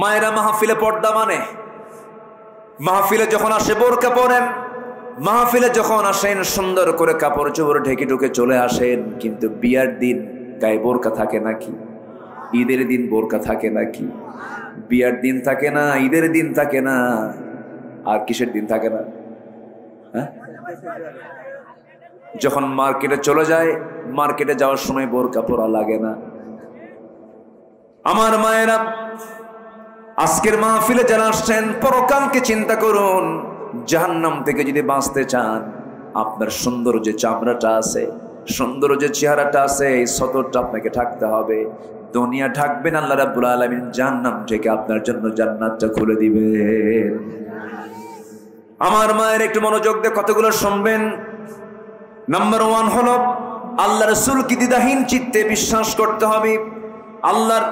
মায়েরা মাহফিলে পর্দা মানে, মাহফিলে যখন আসে বোরকা পরেন, মাহফিলে যখন আসেন সুন্দর করে কাপড় চোপড় ঢেকে ঢুকে চলে আসেন। কিন্তু বিয়ার দিন গায়ে বোরকা থাকে নাকি? ঈদের দিন বোরকা থাকে নাকি? বিয়ার দিন থাকে না, ঈদের দিন থাকে না, আর কিসের দিন থাকে না? হ্যাঁ, যখন মার্কেটে চলে যায়, মার্কেটে যাওয়ার সময় বোরকা পরা লাগে না। আমার মায়েরা, আজকের মাহফিলে যারা আসছেন পরকালকে চিন্তা করুন। জাহান্নাম থেকে যদি বাঁচতে চান, আপনার সুন্দর যে চামড়াটা আছে, সুন্দর যে চেহারাটা আছে, এই সতরটা আপনাকে ঢাকতে হবে। দুনিয়া ঢাকবেন, আল্লাহ রাব্বুল আলামিন জাহান্নাম থেকে আপনার জন্য জান্নাতটা খুলে দিবেন। আমার মায়ের একটু মনোযোগ দিয়ে কতগুলো শুনবেন। নাম্বার 1 হলো আল্লাহ রাসূলকে দ্বিধাহীন চিত্তে বিশ্বাস করতে হবে। আল্লাহর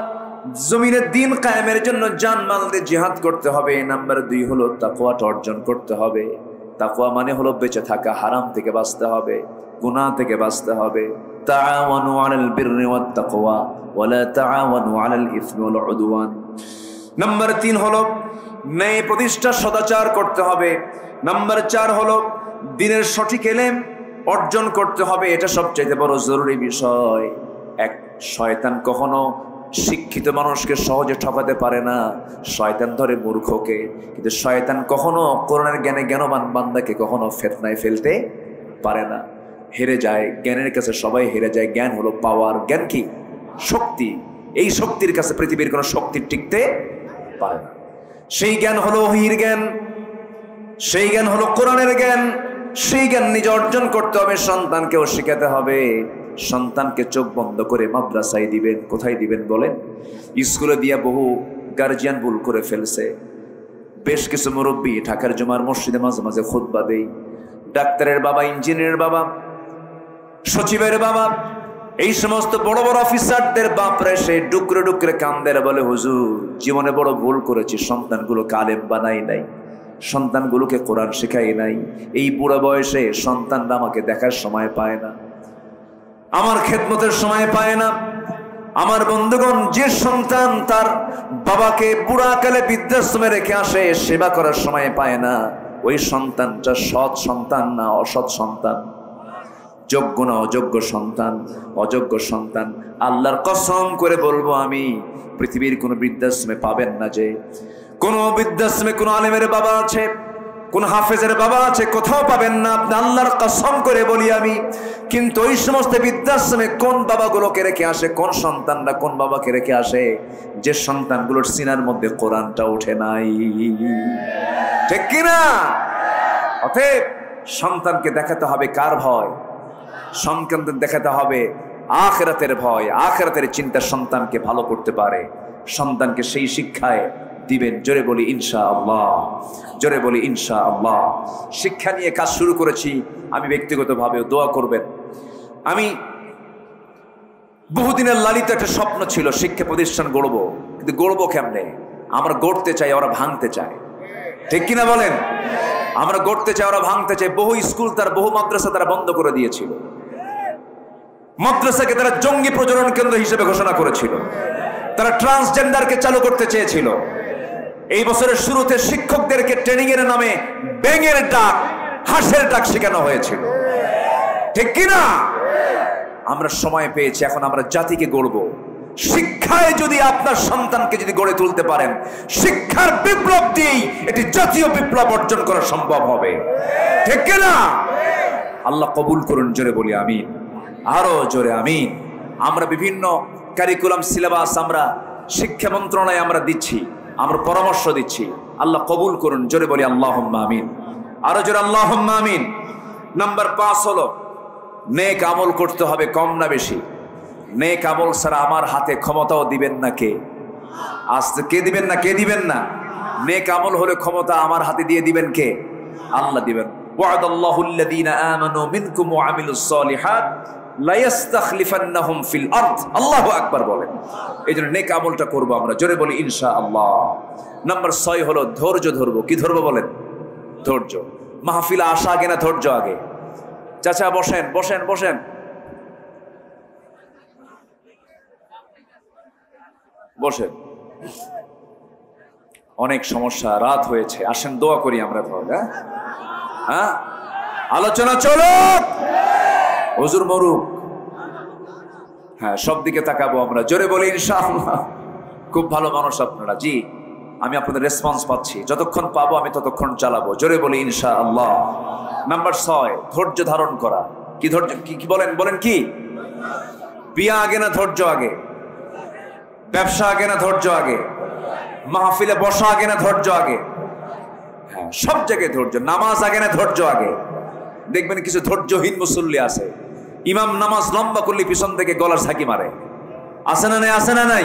জমিনের দিন কায়েমের জন্য জান মাল দিয়ে জিহাদ করতে হবে। নাম্বার 2 হলো তাকওয়াটা অর্জন করতে হবে। তাকওয়া মানে হলো বেঁচে থাকা, হারাম থেকে বাঁচতে হবে, গুনাহ থেকে বাঁচতে হবে। তাআওয়ানু আলাল বিররি ওয়াত তাকওয়া ওয়া লা তাআওয়ানু আলাল ইসমি ওয়াল উদওয়ান। নাম্বার 3 হলো ন্যায় প্রতিষ্ঠা, সদাচার করতে হবে। নাম্বার 4 হলো দ্বীনের সঠিক ইলম অর্জন করতে হবে। এটা সবচেয়ে বড় জরুরি বিষয়। এক শয়তান কখনো শিক্ষিত মানুষকে সহজে ঠকাতে পারে না, শয়তান ধরে মূর্খকে। কিন্তু শয়তান কখনো কোরআনের জ্ঞানে জ্ঞানবান বান্দাকে কখনো ফিতনায় ফেলতে পারে না। হেরে যায় জ্ঞানের কাছে, সবাই হেরে যায়। জ্ঞান হলো পাওয়ার। জ্ঞান কি? শক্তি। এই শক্তির কাছে পৃথিবীর কোনো শক্তি টিকতে পারে না। সেই জ্ঞান হলো ওহীর জ্ঞান, সেই জ্ঞান হলো কোরআনের জ্ঞান। সেই জ্ঞান নিজে অর্জন করতে হবে, সন্তানকেও শেখাতে হবে। সন্তানকে চোখ বন্ধ করে মাদ্রাসায় দিবেন। কোথায় দিবেন বলেন? স্কুলে দিয়া বহু গার্জিয়ান ভুল করে ফেলছে। বেশ কিছু মুরব্বী ঢাকার জুমার মসজিদে মাঝে মাঝে খুতবা দেই। ডাক্তারের বাবা, ইঞ্জিনিয়ারের বাবা, সচিবের বাবা, এই সমস্ত বড় বড় অফিসারদের বাপরে সে ডুকরে ডুকরে কান্দের, বলে হুজুর জীবনে বড় ভুল করেছি, সন্তানগুলোকে আলেম বানাই নাই, সন্তানগুলোকে কোরআন শেখাই নাই। এই বুড়া বয়সে সন্তানরা আমাকে দেখার সময় পায় না, আমার খেদমতের সময় পায় না। আমার বন্ধুগণ, যে সন্তান তার বাবাকে বুড়াকালে বৃদ্ধাশ্রমে রেখে আসে, সেবা করার সময় পায় না, ওই সন্তানটা সৎ সন্তান না অসৎ সন্তান, যোগ্য না অযোগ্য সন্তান, অযোগ্য সন্তান। আল্লাহর কসম করে বলবো আমি, পৃথিবীর কোনো বৃদ্ধাশ্রমে পাবেন না যে কোন বৃদ্ধাশ্রমে কোন আলেমের বাবা আছে, কোন হাফেজের বাবা আছে, কোথাও পাবেন না। আপনি আল্লাহর কসম করে বলি আমি। কিন্তু ওই সমস্ত বৃদ্ধাশ্রমে কোন বাবাগুলোকে রেখে আসে, কোন সন্তানরা কোন বাবাকে রেখে আসে, যে সন্তানগুলোর সিনার মধ্যে কোরআনটা ওঠে নাই। ঠিক কিনা? অতএব সন্তানকে দেখাতে হবে কার ভয়? সন্তানদের দেখাতে হবে আখিরাতের ভয়, আখিরাতের চিন্তা সন্তানকে ভালো করতে পারে। সন্তানকে সেই শিক্ষায় দিবেন। জোরে বলি ইনশাআল্লাহ, জোরে বলি ইনশাআল্লাহ। শিক্ষা নিয়ে কাজ শুরু করেছি আমি ব্যক্তিগতভাবেও, দোয়া করবেন। আমি বহুদিনের লালিত একটা স্বপ্ন ছিল, শিক্ষা প্রতিষ্ঠান গড়বো। কিন্তু গড়বো কেমনে? আমরা গড়তে চাই, ওরা ভাঙতে চায়। ঠিক কিনা বলেন? আমরা গড়তে চাই, ওরা ভাঙতে চায়। বহু স্কুল তার, বহু মাদ্রাসা তারা বন্ধ করে দিয়েছিল। মাদ্রাসাকে তারা জঙ্গি প্রজনন কেন্দ্র হিসেবে ঘোষণা করেছিল। তারা ট্রান্সজেন্ডারকে চালু করতে চেয়েছিল। এই বছরের শুরুতে শিক্ষকদেরকে ট্রেনিং এর নামে ব্যাঙের ডাক, হাঁসের ডাক শেখানো হয়েছিল। ঠিক কিনা? আমরা সময় পেয়েছি, এখন আমরা জাতিকে গড়ব। শিক্ষায় যদি আপনার সন্তানকে যদি গড়ে তুলতে পারেন, শিক্ষার বিপ্লব দিয়েই এটি জাতীয় বিপ্লব অর্জন করা সম্ভব হবে। ঠিক কিনা? আল্লাহ কবুল করুন। জোরে বলি আমিন, আরো জোরে আমিন। আমরা বিভিন্ন কারিকুলাম সিলেবাস আমরা শিক্ষা মন্ত্রণালয়ে আমরা দিচ্ছি, আমরা পরামর্শ দিচ্ছি। আল্লাহ কবুল করুন। জোরে বলি আল্লাহুম্মা আমিন, আরো জোরে আল্লাহুম্মা আমিন। নাম্বার 5 হলো নেক আমল করতে হবে, কম না বেশি। নেক আমল ছাড়া আমার হাতে ক্ষমতাও দিবেন না কে? আজ কে দিবেন না? কে দিবেন না? নেক আমল হলে ক্ষমতা আমার হাতে দিয়ে দিবেন কে? আল্লাহ দিবেন। ওয়াদাল্লাহুল্লাযীনা আমানু মিনকুম ওয়া আমিলুস সালিহাত লা ইস্তাখলিফান্নাহুম ফিল আরদ। আল্লাহু আকবার বলেন। এইজন্য নেক আমলটা করব আমরা। জোরে বলি ইনশাআল্লাহ। নাম্বার 6 হলো ধৈর্য ধরবো। কি ধরবো বলেন? ধৈর্য। মাহফিলে আসা আগে না ধৈর্য আগে? চাচা বসেন, বসেন, বসেন, বসেন। অনেক সমস্যা, রাত হয়েছে, আসেন দোয়া করি আমরা। হ্যাঁ, আলোচনা চলুক, হুজুর মরুক। হ্যাঁ, সব দিকে তাকাবো আমরা, জোরে বলি ইনশাআল্লাহ। খুব ভালো মানুষ আপনারা। জি, আমি আপনাদের রেসপন্স পাচ্ছি, যতক্ষণ পাবো আমি ততক্ষণ চালাবো, জোরে বলি ইনশাআল্লাহ। নাম্বার 6, ধৈর্য ধারণ করা। কি ধৈর্য? কি বলেন বলেন? কি বিয়া আগে না ধৈর্য আগে? ব্যবসা আগে না ধৈর্য আগে? মাহফিলে বসা আগে না ধৈর্য আগে? হ্যাঁ, সব জায়গায় ধৈর্য। নামাজ আগে না ধৈর্য আগে? দেখবেন কিছু ধৈর্যহীন মুসল্লি আছে, ইমাম নামাজ লম্বা করলে পিছন থেকে গলার ঝাঁকি মারে। আছে না নাই? আছে না নাই?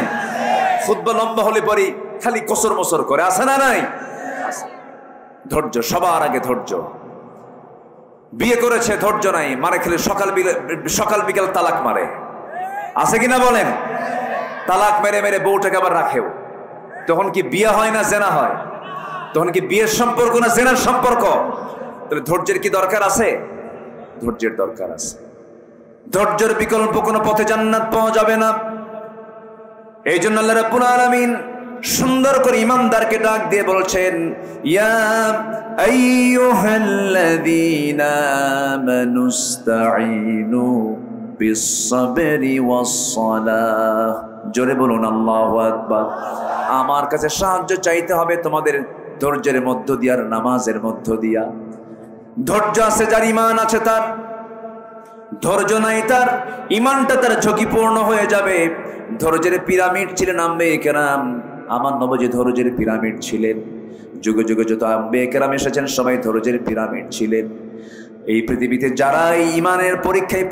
খুতবা লম্বা হলে পরে খালি কসর মসর করে। আছে না নাই? ধৈর্য সবার আগে, ধৈর্য। বিয়ে করেছে, ধৈর্য নাই, মারে খেলে সকাল বিকাল তালাক মারে। আছে কিনা বলেন? তালাক মেরে মেরে বউটাকে আবার রাখেও। তখন কি বিয়ে হয় না জেনা হয়? তখন কি বিয়ের সম্পর্ক না জেনার সম্পর্ক? তাহলে ধৈর্যের কি দরকার আছে? ধৈর্যের দরকার আছে। ধৈর্যের বিকল্প কোনো পথে জান্নাত পাওয়া যাবে না। এই জন্য আল্লাহ রাব্বুল আলামিন সুন্দর করে ইমানদারকে ডাক দিয়ে বলছেন, ইয়া আইয়ুহাল্লাযীনা আমানুস্তাঈনু বিস-সাবরি ওয়াস-সালাহ। জোরে বলুন আল্লাহু আকবার। আমার কাছে সাহায্য চাইতে হবে তোমাদের ধৈর্যের মধ্য দিয়া, নামাজের মধ্য দিয়া। ধৈর্য আছে যার, ঈমান আছে তার। ধৈর্য নাই তার, ঈমানটা তার ঝুঁকিপূর্ণ হয়ে যাবে। ধৈর্যের পিরামিড ছিলেন আম্বিয়া কেরাম। আমার নবী ধৈর্যের পিরামিড ছিলেন। যুগে যুগে যত আম্বিয়া কেরাম এসেছেন সবাই ধৈর্যের পিরামিড ছিলেন। এই পৃথিবীতে যারা এই ঈমানের পরীক্ষায়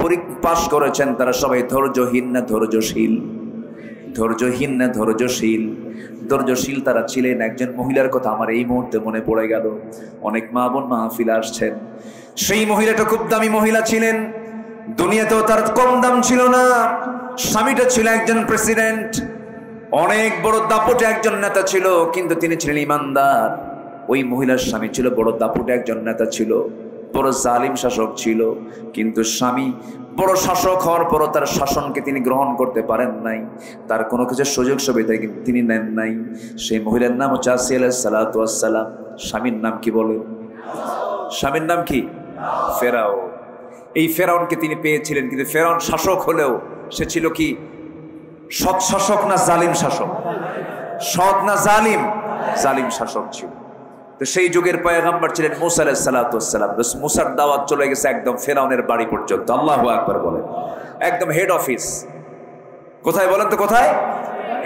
পাশ করেছেন তারা সবাই ধৈর্যহীন না ধৈর্যশীল? ধৈর্যহীন না ধৈর্যশীল? ধৈর্যশীল তারা ছিলেন। একজন মহিলার কথা আমার এই মুহূর্তে মনে পড়ে গেল। অনেক মা বোন মাহফিলে আসছেন। সেই মহিলাটা খুব দামি মহিলা ছিলেন, দুনিয়াতেও তার কম দাম ছিল না। স্বামীটা ছিল একজন প্রেসিডেন্ট, অনেক বড় দাপটে একজন নেতা ছিল, কিন্তু তিনি ছিলেন ইমানদার। ওই মহিলার স্বামী ছিল বড় দাপটে একজন নেতা ছিল, বড় জালিম শাসক ছিল, কিন্তু স্বামী বড় শাসক হওয়ার পরও তার শাসনকে তিনি গ্রহণ করতে পারেন নাই। তার কোনো কিছু সুযোগ সুবিধা তিনি নেন নাই। সেই মহিলার নাম হচ্ছে আসিয়া আলাইহিস সালাতু ওয়াস সালাম। স্বামীর নাম কি বলে? স্বামীর নাম কি? ফেরাউন। এই ফেরাউনকে তিনি পেয়েছিলেন, কিন্তু ফেরাউন শাসক হলেও সে ছিল কি সৎ শাসক না জালিম শাসক? সৎ না জালিম? জালিম শাসক ছিল। তো সেই যুগের পয়গম্বর ছিলেন মুসা আলাইহিস সালাতু ওয়াস সালাম। মুসার দাওয়াত চলে গেছে একদম ফেরাউনের বাড়ি পর্যন্ত। আল্লাহু আকবার বলে। একদম হেড অফিস। কোথায় বলেন তো? কোথায়?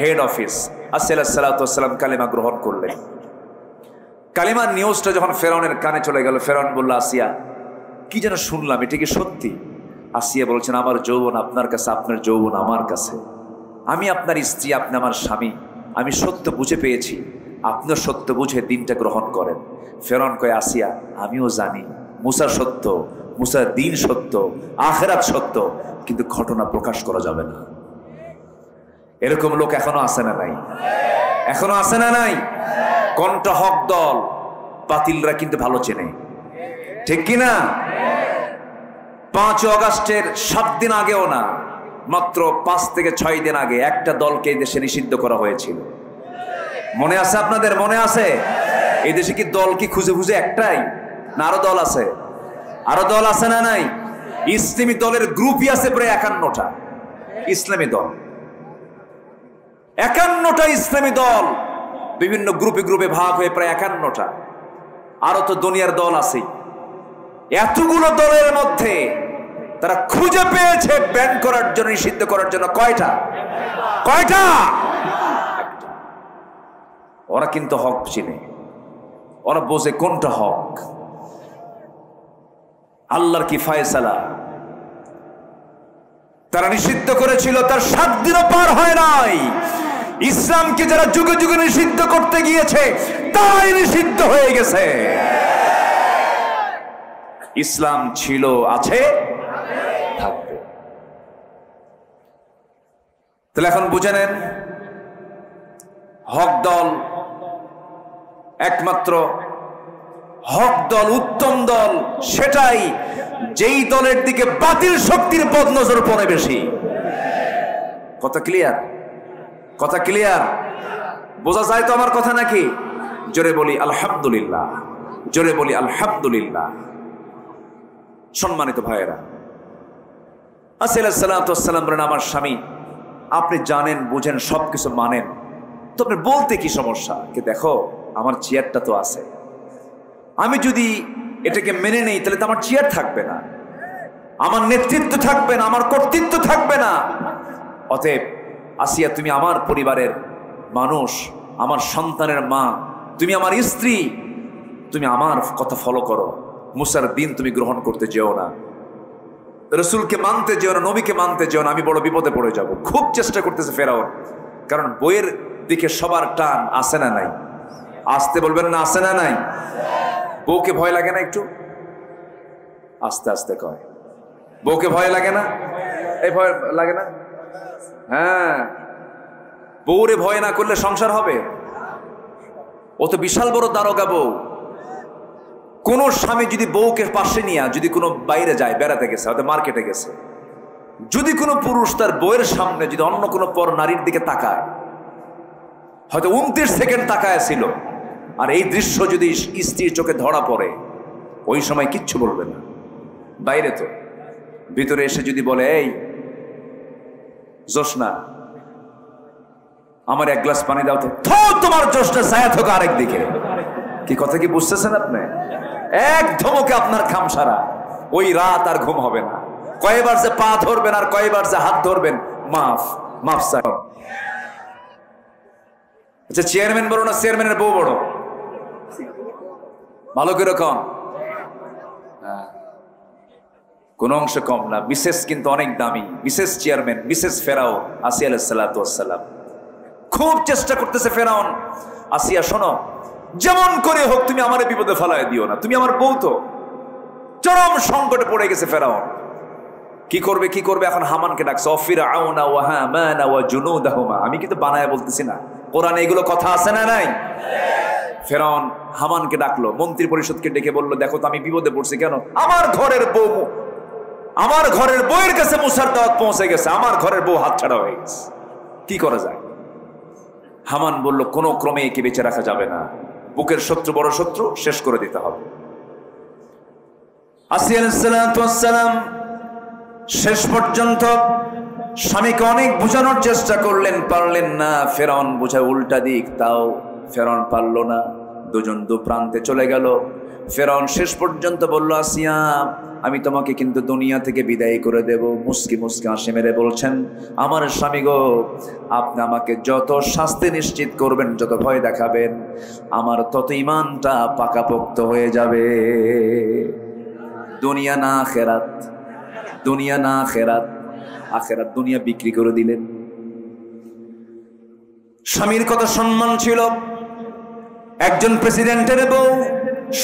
Head office. আসিয়া আলাইহিস সালাতু ওয়াস সালাম কালিমা গ্রহণ করলেন। কালিমার নিউজটা যখন ফেরাউনের কানে চলে গেল, ফেরাউন বলল, আসিয়া কি যেন শুনলাম, এটা কি সত্যি? আসিয়া বলছেন, আমার যৌবন আপনার কাছে, আপনার যৌবন আমার কাছে। আমি আপনার স্ত্রী, আপনি আমার স্বামী। আমি সত্য বুঝে পেয়েছি, আপনিও সত্য বুঝে দিনটা গ্রহণ করেন। ফেরাউন কয়, আসিয়া আমিও জানি মুসা সত্য, মুসার দিন সত্য, আখিরাত সত্য, কিন্তু ঘটনা প্রকাশ করা যাবে না। এরকম লোক এখনো আছে না নাই? এখনো আছে না নাই? কোনটা হক দল, বাতিলরা কিন্তু ভালো চেনে, ঠিক কিনা? 5 অগাস্টের 7 দিন আগেও না, মাত্র 5 থেকে 6 দিন আগে একটা দলকে দেশে নিষিদ্ধ করা হয়েছিল। মনে আছে আপনাদের? মনে আছে? এই দেশে কি দল কি খুঁজে খুঁজে একটাই, না আরো দল আছে? আরো দল আছে না নাই? ইসলামী দলের গ্রুপই আছে প্রায় 51টা ইসলামী দল। 51টা ইসলামী দল বিভিন্ন গ্রুপে গ্রুপে ভাগ হয়ে প্রায় 51টা। আরো তো দুনিয়ার দল আছে। এতগুলো দলের মধ্যে তারা খুঁজে পেয়েছে ব্যান করার জন্য, নিষিদ্ধ করার জন্য কয়টা? কয়টা? ওরা কিন্তু হক চিনে, ওরা বোঝে কোনটা হক। আল্লাহর কি ফয়সালা। তারা নিষিদ্ধ করেছিল, তার 7 দিনও পার হয় নাই। ইসলামকে যারা যুগে যুগে নিষিদ্ধ করতে গিয়েছে তারাই নিষিদ্ধ হয়ে গেছে। ইসলাম ছিল, আছে, থাকবে। তাহলে এখন বুঝে নেন, হক দল একমাত্র হক দল, উত্তম দল সেটাই যেই দলের দিকে বাতিল শক্তির বদনজর পড়ে বেশি। কথা ক্লিয়ার? কথা ক্লিয়ার? বোঝা যায় তো আমার কথা নাকি? জোরে বলি আলহামদুলিল্লাহ, জোরে বলি আলহামদুলিল্লাহ। সম্মানিত ভাইয়েরা, আসিয়া আলাইহিস সালাতু ওয়াস সালাম বলেন, আমার স্বামী আপনি জানেন বুঝেন সবকিছু মানেন, তো আপনি বলতে কি সমস্যা? কি দেখো আমার চেয়ারটা তো আছে, আমি যদি এটাকে মেনে নেই তাহলে তো আমার চেয়ার থাকবে না, আমার নেতৃত্ব থাকবে না, আমার কর্তৃত্ব থাকবে না। অতএব আসিয়া তুমি আমার পরিবারের মানুষ, আমার সন্তানের মা, তুমি আমার স্ত্রী, তুমি আমার কথা ফলো করো, মুসার দিন তুমি গ্রহণ করতে যেও না, রসুলকে মানতে যেও না, নবীকে মানতে যেও না, আমি বড় বিপদে পড়ে যাব। খুব চেষ্টা করতেছে ফেরাউন, কারণ বইয়ের দিকে সবার টান আসে না নাই? আসতে বলবেন না, আসে না নাই? বউকে ভয় লাগে না একটু? আস্তে আস্তে কয়, বউকে ভয় লাগে না? এই ভয় লাগে না? হ্যাঁ, বউরে ভয় না করলে সংসার হবে? ও তো বিশাল বড় দারোগা বউ। কোন স্বামী যদি বউকে পাশে নিয়ে যদি কোনো বাইরে যায়, বেড়াতে গেছে, হয়তো মার্কেটে গেছে, যদি কোনো পুরুষ তার বউয়ের সামনে যদি অন্য কোনো পর নারীর দিকে তাকায়, হয়তো 29 সেকেন্ড তাকায় ছিল, আর এই দৃশ্য যদি স্ত্রীর চোখে ধরা পড়ে, ওই সময় কিচ্ছু বলবে না। বাইরে তো, ভিতরে এসে যদি বলে, এই জোসনা আমার এক গ্লাস পানি দাও তো, তোমার জোসনা ছায়া থাকা আরেক দিকে। কি কথা কি বুঝতেছেন আপনি? এক ধমকে আপনার খামসারা, ওই রাত আর ঘুম হবে না। কয়বার যে পা ধরবেন আর কয়বার যে হাত ধরবেন, মাফ মাফ চাই। আচ্ছা, চেয়ারম্যান বড় না চেয়ারম্যানের বউ বড়? ভালো করে কম, কোন অংশ কম না। মিসেস কিন্তু অনেক দামি, মিসেস চেয়ারম্যান, মিসেস ফেরাউন আসিয়া আলাইহিস সালাতু ওয়াস সালাম। খুব চেষ্টা করতেছে ফেরাউন, আসিয়া শোনো, যেমন করে হোক তুমি আমারে বিপদে ফেলায় দিও না, তুমি আমার বউ তো। চরম সংকটে পড়ে গেছে ফেরাউন, কি করবে কি করবে? এখন হামানকে ডাকছে, ফিরআউনা ওয়া হামানা ওয়া জুনুদাহুমা। আমি কিন্তু বানায় বলতেছি না, কোরআনে এগুলো কথা আছে না নাই? ফেরাউন হামানকে ডাকলো, মন্ত্রী পরিষদকে ডেকে বললো, দেখো তো আমি বিপদে পড়ছি। কেন? আমার ঘরের বউ, আমার ঘরের বউয়ের কাছে মুসার দাওয়াত পৌঁছে গেছে, আমার ঘরের বউ হাতছাড়া হয়ে গেছে, কি করা যায়? হামান বলল, কোনো ক্রমে একে বেঁচে রাখা যাবে না, বুকের শত্রু বড় শত্রু, শেষ করে দিতে হবে। আসিয়া আলাইহিস সালাতু ওয়াস সালাম শেষ পর্যন্ত স্বামীকে অনেক বোঝানোর চেষ্টা করলেন, পারলেন না। ফেরাউন বোঝায় উল্টা দিক, তাও ফেরাউন পারল না। দুজন দু প্রান্তে চলে গেল। ফেরাউন শেষ পর্যন্ত বলল, আসিয়া আমি তোমাকে কিন্তু দুনিয়া থেকে বিদায় করে দেব। মুস্কি মুস্কি হাসি মেরে বলছেন, আমার স্বামী গো, আপনি আমাকে যত শাস্তি নিশ্চিত করবেন, যত ভয় দেখাবেন, আমার তত ইমানটা পাকাপোক্ত হয়ে যাবে। দুনিয়া না আখেরাত, দুনিয়া না আখেরাত, আখেরাত দুনিয়া বিক্রি করে দিলেন। স্বামীর কত সম্মান ছিল, একজন প্রেসিডেন্টের বউ,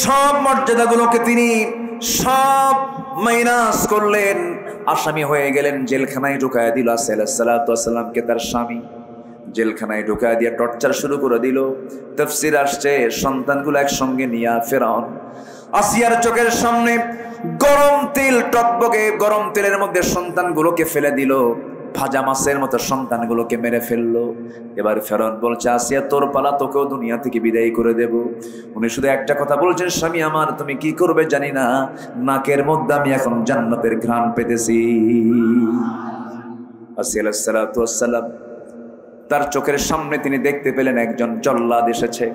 সব মর্যাদাগুলোকে তিনি সব মাইনাস করলেন, আসামি হয়ে গেলেন, জেলখানায় ঢুকায় দিল। আসিয়া আলাইহিস সালাতু ওয়াস সালামকে তার স্বামী জেলখানায় ঢুকায় দিয়ে টর্চার শুরু করে দিল। তাফসীর আসছে, সন্তানগুলো একসঙ্গে নিয়ে ফেরাউন আসিয়ার চোখের সামনে গরম তেল, টকবকে গরম তেলের মধ্যে সন্তানগুলোকে ফেলে দিল, ভাজা মাছের মতো সন্তানগুলোকে মেরে ফেললো। এবার ফেরাউন বলছে, আসিয়া তোর পালা, তোকেও দুনিয়া থেকে বিদায় করে দেব। উনি শুধু একটা কথা বলছেন, স্বামী আমার, তুমি কি করবে জানি না, নাকের মধ্যে আমি এখন জান্নাতের ঘ্রাণ পেতেছি। আসিয়া আলাইহিস সালাতু ওয়াস সালাম তার চোখের সামনে তিনি দেখতে পেলেন একজন জল্লাদ এসেছে,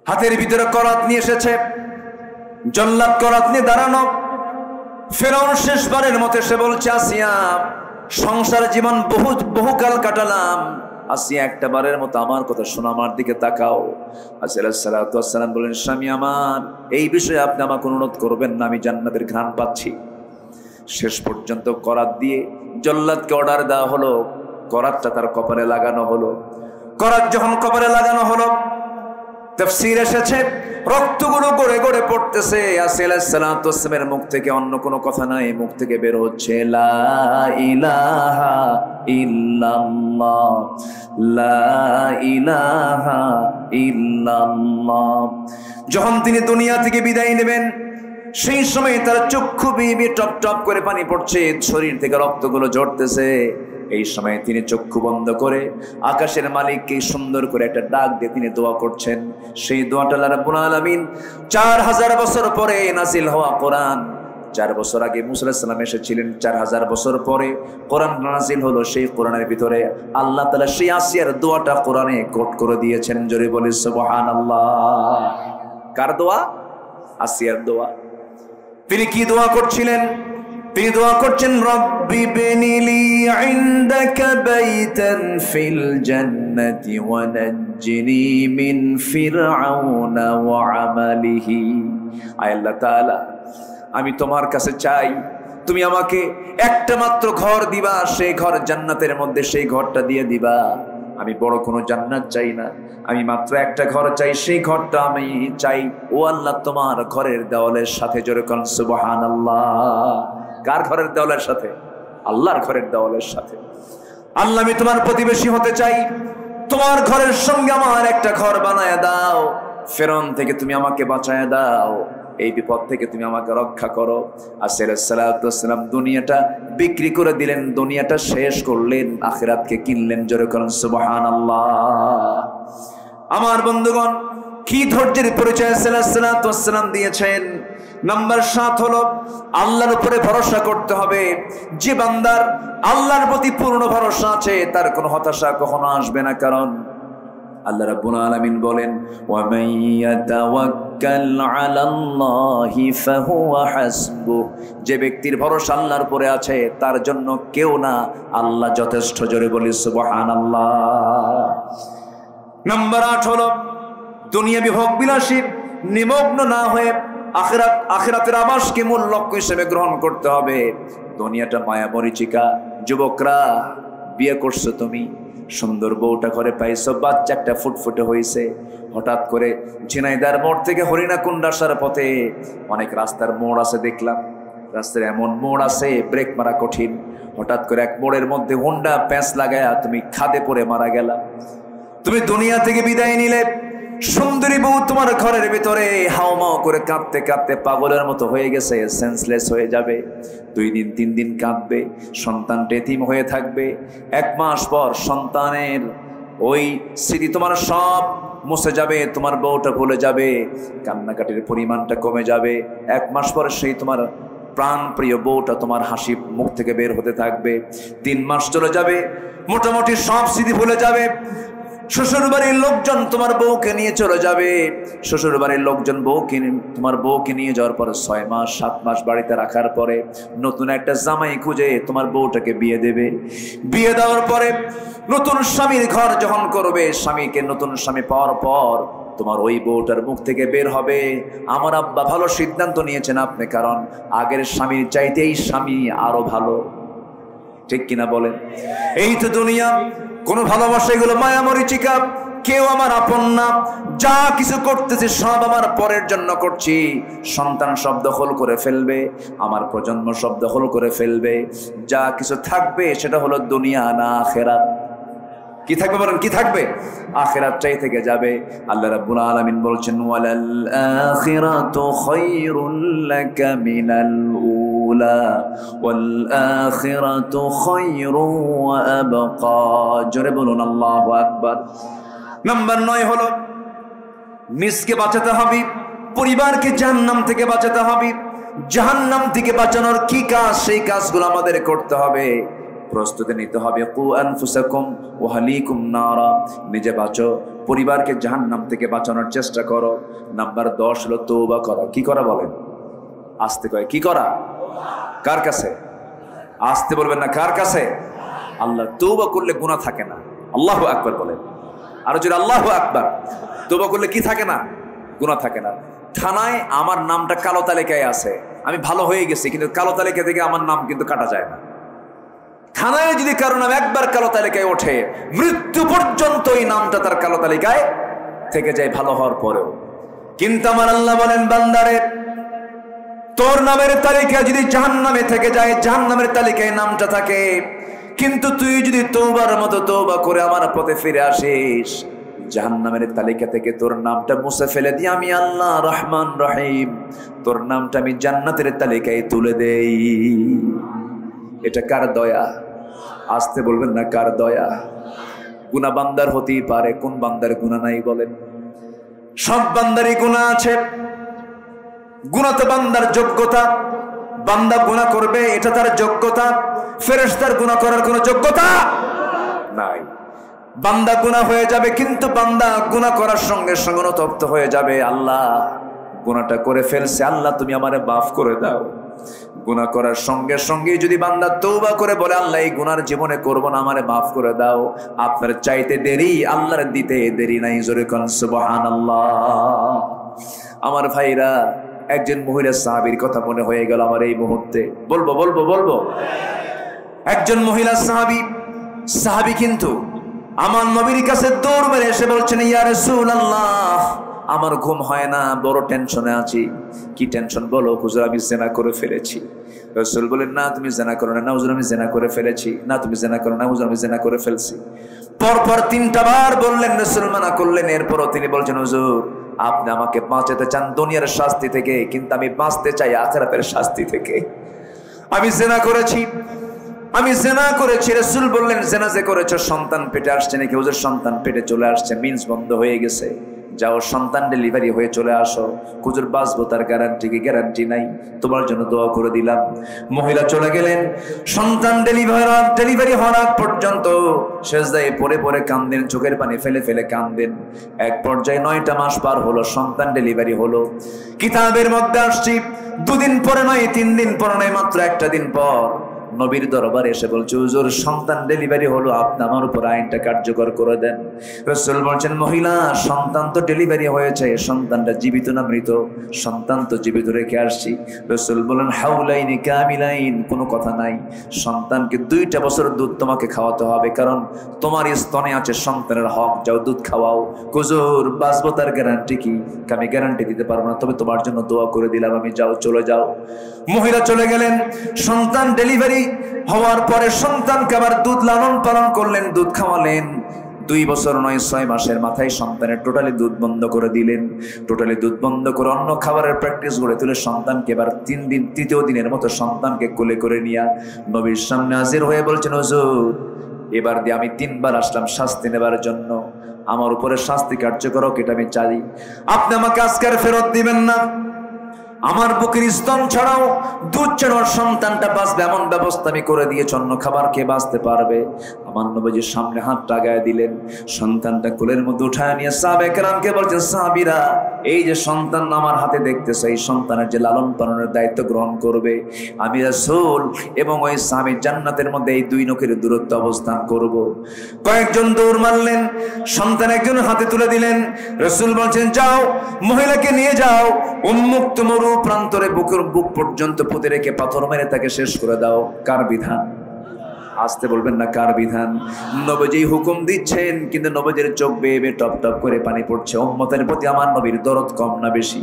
হাতের ভিতরে করাত নিয়ে এসেছে, জল্লাদ করাত নিয়ে দাঁড়ানো। ফেরাউন শেষবারের মতো সে বলছে, আসিয়া সংসার জীবন বহুকাল কাটালাম, আসিয়া একটা বারের মতো আমার কথা শোনো, আমার দিকে তাকাও। আসিয়া আলাইহিস সালাতু ওয়াস সালাম বলেন, স্বামী আমার, এই বিষয়ে আপনি আমাকে অনুরোধ করবেন না, আমি জান্নাতের ঘ্রাণ পাচ্ছি। শেষ পর্যন্ত করাত দিয়ে জল্লাদকে অর্ডার দেওয়া হলো, করাতটা তার কপালে লাগানো হলো। করাত যখন কপালে লাগানো হলো, তাফসীর এসেছে রক্তগুলো গড়ে গড়ে পড়তেছে। আসিয়া আলাইহিস সালাতু ওয়াস সালামের মুখ থেকে অন্য কোনো কথা নাই, মুখ থেকে বের হচ্ছে লা ইলাহা ইল্লাল্লাহ, লা ইলাহা ইল্লাল্লাহ। যখন তিনি দুনিয়া থেকে বিদায় নেবেন, সেই সময় তার চক্ষু বিবি টপ টপ করে পানি পড়ছে, শরীর থেকে রক্তগুলো ঝরতেছে। এই সময় তিনি চক্ষু বন্ধ করে আকাশের মালিককে সুন্দর করে একটা ডাক দিয়ে তিনি দোয়া করছেন। সেই দোয়াটা আল্লাহ রাব্বুল আলামিন 4000 বছর পরে নাজিল হওয়া কোরআন, 4 বছর আগে মুসা আলাইহিস সালাম এসেছিলেন, 4000 বছর পরে কোরআন নাজিল হলো। সেই কোরআনের ভিতরে আল্লাহ তাআলা সেই আসিয়ার দোয়াটা কোরআনে কোট করে দিয়েছেন। জোরে বলি সুবহানাল্লাহ। কার দোয়া? আসিয়ার দোয়া। তিনি কি দোয়া করছিলেন? তিনি দোয়া করছেন, রব্বি বিনিলি ইনদাকা বাইতান ফিল জান্নাতি ওয়া নাজ্জিনি মিন ফিরআউনা ওয়া আমালিহি। আয় আল্লাহ তাআলা, আমি তোমার কাছে চাই তুমি আমাকে একটা মাত্র ঘর দিবা, সেই ঘর জান্নাতের মধ্যে, সেই ঘরটা দিয়ে দিবা। আমি বড় কোনো জান্নাত চাই না, আমি মাত্র একটা ঘর চাই, সেই ঘরটা আমি চাই ও আল্লাহ তোমার ঘরের দেওয়ালের সাথে। জোরে কোন সুবহানাল্লাহ। কার ঘরের দেওয়ালের সাথে? আল্লাহর ঘরের দেওয়ালের সাথে। আল্লাহ, আমি তোমার প্রতিবেশী হতে চাই, তোমার ঘরের সঙ্গে আমার একটা ঘর বানায় দাও। ফেরাউন থেকে তুমি আমাকে বাঁচায় দাও, এই বিপদ থেকে তুমি আমাকে রক্ষা করো। আসির আলাইহিস সালাম দুনিয়াটা বিক্রি করে দিলেন, দুনিয়াটা শেষ করলেন, আখিরাতকে কিনলেন। জোরে করুন সুবহানাল্লাহ। আমার বন্ধুগণ, কি ধৈর্যের পরিচয় আলাইহিস সালাম দিয়েছেন। নাম্বার 7 হলো আল্লাহর উপরে ভরসা করতে হবে। যে বান্দার আল্লাহর প্রতি পূর্ণ ভরসা আছে তার কোনো হতাশা কখনো আসবে না, কারণ আল্লাহ রাব্বুল আলামিন বলেন, ওয়া মান ইয়াতাওয়াক্কাল আলাল্লাহি ফাহুয়া হাসবুহ। যে ব্যক্তির ভরসা আল্লাহর উপরে আছে তার জন্য কেউ না, আল্লাহ যথেষ্ট। জোরে বলি সুবহানাল্লাহ। নাম্বার 8 হলো দুনিয়াবি ভোগ বিলাসী নিমগ্ন না হয়ে আখিরাতের আবাসকে মূল লক্ষ্য হিসেবে গ্রহণ করতে হবে। দুনিয়াটা মায়া মরিচিকা। যুবকরা, বিয়ে করছো তুমি, সুন্দর বউটা ঘরে পাইছো, বাচ্চা একটা ফুটফুটে হয়েছে, হঠাৎ করে ঝিনাইদার মোড় থেকে হরিণাকুণ্ড আসার পথে অনেক রাস্তার মোড় আছে, দেখলাম রাস্তার এমন মোড় আছে ব্রেক মারা কঠিন। হঠাৎ করে এক মোড়ের মধ্যে হুন্ডা প্যাঁচ লাগায়া তুমি খাদে পড়ে মারা গেলা। তুমি দুনিয়া থেকে বিদায় নিলে, সুন্দরী বউ তোমার ঘরের ভিতরে হাওমাও করে কাঁদতে কাঁদতে পাগলের মতো হয়ে গেছে, সেন্সলেস হয়ে যাবে। 2 দিন 3 দিন কাঁদবে, সন্তানটা এতিম হয়ে থাকবে। 1 মাস পর সন্তানের ওই স্মৃতি তোমার সব মুছে যাবে, তোমার বউটা ভুলে যাবে, কান্নাকাটির পরিমাণটা কমে যাবে। 1 মাস পর সেই তোমার প্রাণ প্রিয় বউটা তোমার হাসি মুখ থেকে বের হতে থাকবে। 3 মাস চলে যাবে, মোটামুটি সব স্মৃতি ভুলে যাবে। শ্বশুর বাড়ির লোকজন তোমার বউকে নিয়ে চলে যাবে। শ্বশুর বাড়ির লোকজন তোমার বউকে নিয়ে যাওয়ার পরে 6 মাস 7 মাস বাড়িতে রাখার পরে নতুন একটা জামাই খুঁজে তোমার বউটাকে বিয়ে দেবে। বিয়ে দেওয়ার পরে নতুন স্বামীর ঘর যখন করবে, স্বামীকে নতুন স্বামী পাওয়ার পর তোমার ওই বউটার মুখ থেকে বের হবে, আমার আব্বা ভালো সিদ্ধান্ত নিয়েছেন আপনি, কারণ আগের স্বামীর চাইতে এই স্বামী আরো ভালো। ঠিক কিনা বলেন? এই তো দুনিয়া। কোন ভালোবাসা, এগুলো মায়া মরিচিকা। কেউ আমার আপন না। যা কিছু করতেছি সব আমার পরের জন্য করছি। সন্তান সব দখল করে ফেলবে, আমার প্রজন্ম সব দখল করে ফেলবে। যা কিছু থাকবে সেটা হলো দুনিয়া না আখিরাত। কি থাকবে বলেন? কি থাকবে? আখিরাতটাই থেকে যাবে। আল্লাহ রাব্বুল আলামিন বলছেন, ওয়ালাল আখিরাতু খায়রুল লাকা মিনাল উলা ওয়াল আখিরাতু খায়রু ওয়া আবকা। জোরে বলুন আল্লাহু আকবার। নাম্বার 9 হলো নিজকে বাঁচাতে হবে, পরিবারকে জাহান্নাম থেকে বাঁচাতে হবে। জাহান্নাম থেকে বাঁচানোর কি কাজ, সেই কাজগুলো আমাদের করতে হবে, প্রস্তুতি নিতে হবে। কু আনফুসাকুম ওয়া আহলিকুম নারা। নিজে বাঁচো, পরিবারকে জাহান্নাম থেকে বাঁচানোর চেষ্টা করো। নাম্বার 10 হলো তওবা করা। কি করা বলেন? আস্তে কয়, কি করা? কার কাছে? আস্তে বলবেন না, কার কাছে? আল্লাহ। তওবা করলে গুনাহ থাকে না। আল্লাহু আকবার বলেন। আরো জোরে আল্লাহু আকবার। তওবা করলে কি থাকে না? গুনাহ থাকে না। থানায় আমার নামটা কালো তালিকায় আছে, আমি ভালো হয়ে গেছি, কিন্তু কালো তালিকা থেকে আমার নাম কিন্তু কাটা যায় না। থানায় যদি কারো নাম একবার কালো তালিকায় ওঠে, মৃত্যু পর্যন্ত এই নামটা তার কালো তালিকায় থেকে যায়, ভালো হওয়ার পরেও। কিন্তু আমার আল্লাহ বলেন, বান্দারে, তোর নামের তালিকা যদি জাহান্নামে থেকে যায়, জাহান্নামের তালিকায় নামটা থাকে, কিন্তু তুই যদি তওবার মতো তওবা করে আমার পথে ফিরে আসিস, জাহান্নামের তালিকা থেকে তোর নামটা মুছে ফেলে দিয়ে আমি আল্লাহ রহমান রহিম তোর নামটা আমি জান্নাতের তালিকায় তুলে দেই। এটা কার দয়া? আসতে বলবেন না কার দয়া। গুনাহ বান্দার হতেই পারে, কোন বান্দার গুনাহ নাই বলেন? সব বান্দারই গুনাহ আছে। গুনাহ তো বান্দার যোগ্যতা, বান্দা গুনাহ করবে এটা তার যোগ্যতা। ফেরেশতার গুনাহ করার কোনো যোগ্যতা নাই। বান্দা গুনাহ হয়ে যাবে, কিন্তু বান্দা গুনাহ করার সঙ্গে সঙ্গে অনুতপ্ত হয়ে যাবে, আল্লাহ গুনাহটা করে ফেলছে, আল্লাহ তুমি আমারে মাফ করে দাও। গুনাহ করার সঙ্গে সঙ্গে যদি বান্দা তওবা করে বলে আল্লাহ এই গুনার জীবনে করব না, আমারে মাফ করে দাও, আপনার চাইতে দেরি আল্লাহর দিতে দেরি নাই। জোরে কোন সুবহানাল্লাহ। আমার ভাইরা, একজন মহিলা সাহাবীর কথা মনে হয়ে গেল আমার এই মুহূর্তে। বলবো একজন মহিলা সাহাবী কিন্তু আমার নবীর কাছে দৌড় মেরে এসে বলছেন, ইয়া রাসূলুল্লাহ আমার ঘুম হয় না, বড় টেনশনে আছি। কি টেনশন বলো? হুজুর আমি জিনা করে ফেলেছি। রাসূল বলেন, না তুমি জিনা করো না। হুজুর আমি জিনা করে ফেলেছি। না তুমি জিনা করো না। হুজুর আমি জিনা করে ফেলছি। পরপর 3টা বার বললেন, রাসূল মানা করলেন। এরপরও তিনি বলছেন, হুজুর আপনি আমাকে বাঁচাতে চান দুনিয়ার শাস্তি থেকে, কিন্তু আমি বাঁচতে চাই আখিরাতের শাস্তি থেকে। আমি জিনা করেছি। রাসূল বললেন, জিনা যে করেছো সন্তান পেটে আসছে নাকি? হুজুর সন্তান পেটে চলে আসছে, মিন্স বন্ধ হয়ে গেছে। যাও সন্তান ডেলিভারি হয়ে চলে আসো। হুজুর বাঁচবো তার গ্যারান্টি কি? গ্যারান্টি নাই, তোমার জন্য দোয়া করে দিলাম। মহিলা চলে গেলেন। সন্তান ডেলিভারি হওয়ার আগ পর্যন্ত সেজদায় পড়ে পড়ে কাঁদেন, চোখের পানি ফেলে ফেলে কাঁদেন। এক পর্যায়ে 9টা মাস পার হলো, সন্তান ডেলিভারি হলো। কিতাবের মধ্যে আসছি 2 দিন পরে নয়, 3 দিন পরে নয়, মাত্র 1টা দিন পর নবীর দরবারে এসে বলছে, হুজুর সন্তান ডেলিভারি হলো, আপনি আমার উপর আইনটা কার্যকর করে দেন। রাসূল বলছেন, মহিলা সন্তান তো ডেলিভারি হয়েছে, সন্তানটা জীবিত না মৃত? সন্তান তো জীবিত রেখে আসছি। রাসূল বলেন, হাউলাইনি কামিলাইন, কোনো কথা নাই। সন্তানকে 2টা বছর দুধ তোমাকে খাওয়াতে হবে, কারণ তোমার স্তনে আছে সন্তানের হক, যাও দুধ খাওয়াও। হুজুর বাঁচবো তার গ্যারান্টি কি? আমি গ্যারান্টি দিতে পারবো না, তবে তোমার জন্য দোয়া করে দিলাম, আমি যাও চলে যাও। মহিলা চলে গেলেন। সন্তান ডেলিভারি হওয়ার পরে সন্তানকে আবার দুধ লালন পালন করলেন, দুধ খাওয়ালেন। 2 বছর নয় 6 মাসের মাথায় সন্তানের টোটালি দুধ বন্ধ করে দিলেন। টোটালি দুধ বন্ধ করে অন্য খাবারের প্র্যাকটিস গড়ে তুলে সন্তানকে এবার 3 দিনের মতো সন্তানকে কোলে করে নিয়ে নবীর সামনে হাজির হয়ে বলছেন, হুজুর এবার দিয়ে আমি 3 বার আসলাম শাস্তি নেবার জন্য, আমার উপরে শাস্তি কার্যকর হোক এটা আমি চাই। আপনি আমাকে আজকের ফেরত দিবেন না। আমার বুকের স্তন ছাড়াও দুধ ছাড়াও সন্তানটা বাঁচবে এমন ব্যবস্থা আমি করে দিয়েছি, অন্য খাবার খেয়ে বাঁচতে পারবে। আমার নবীজির সামনে হাতটা আগায় দিলেন, সন্তানটা কোলের মধ্যে উঠায় নিয়ে সাহাবায়ে কেরামকে বলছেন, সাহাবীরা এই যে সন্তান আমার হাতে দেখতেছে, এই সন্তানের যে লালন পালনের দায়িত্ব গ্রহণ করবে আমি রাসূল এবং ওই সাহাবী জান্নাতের মধ্যে এই 2 নখের দূরত্ব অবস্থান করব। কয়েকজন দৌড় মারলেন, সন্তান একজন হাতে তুলে দিলেন। রাসূল বলছেন, যাও মহিলাকে নিয়ে যাও, উন্মুক্ত মরু প্রান্তরে বুক পর্যন্ত পুঁতে রেখে পাথর মেরে তাকে শেষ করে দাও। কার বিধান? আসতে বলবেন না কার বিধান? নবীজি হুকুম দিচ্ছেন, কিন্তু নবীজির চোখ বেয়ে বেয়ে টপ টপ করে পানি পড়ছে। উম্মতের প্রতি আমার নবীর দরদ কম না বেশি?